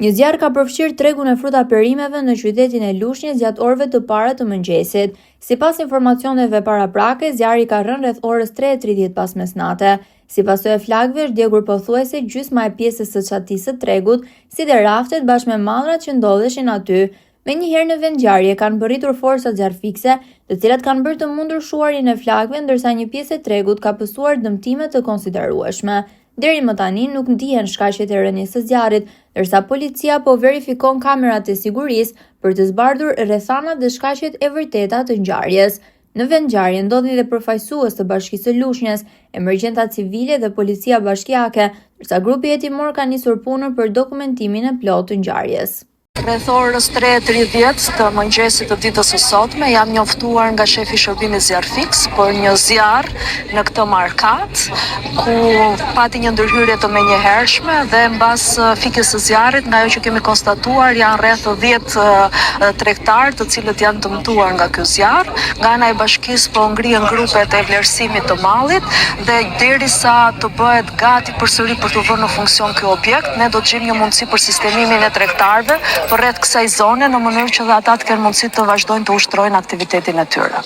Një zjarr ka përfshirë tregun e fruta perimeve në qytetin e Lushnjës gjatë orëve të para të mëngjesit. Sipas informacioneve paraprake, zjarri ka rënë rreth orës 3:30 pas mesnate. Si pasojë e flakëve, është djegur pothuajse gjysma e pjesës së çatisë së tregut, si dhe raftet bashkë me mallrat që ndodheshin aty. Menjëherë në vend ngjarje kanë bërritur forcat zjarrfikse, të cilat kanë bërë të mundur shuarjen e flakëve, ndërsa një pjesë e tregut ka pësuar dëmtime të konsiderueshme. Deri më tani nuk ndihen shkaqet e rënies së zjarrit, ndërsa policia po verifikon kamerat e sigurisë për të zbardhur rrethanat dhe shkaqet e vërteta të ngjarjes. Në vend ngjarje ndodhin dhe përfaqësues të Bashkisë së Lushnjës, emergjenta civile dhe policia bashkiake, ndërsa grupi hetimor ka nisur punën për dokumentimin e plotë të ngjarjes. Rreth orës 3:30 të mëngjesit të ditës së sotme jam njoftuar nga shefi i shërbimit zjarrfiks për një zjarr në këtë markat, ku pati një ndërhyrje të menjëhershme dhe mbas fikjes së zjarrit, nga ajo që kemi konstatuar, janë rreth 10 tregtar të cilët janë dëmtuar nga ky zjarr. Nga ana e bashkisë po ngrihen grupet e vlerësimit të mallit dhe derisa të bëhet gati përsëri për të vënë në funksion ky objekt, ne do të gjejmë një mundësi për sistemimin e tregtarëve përreth kësaj zone në mënyrë që dhe ata të kenë mundësi të vazhdojnë të ushtrojnë aktivitetin e tyre.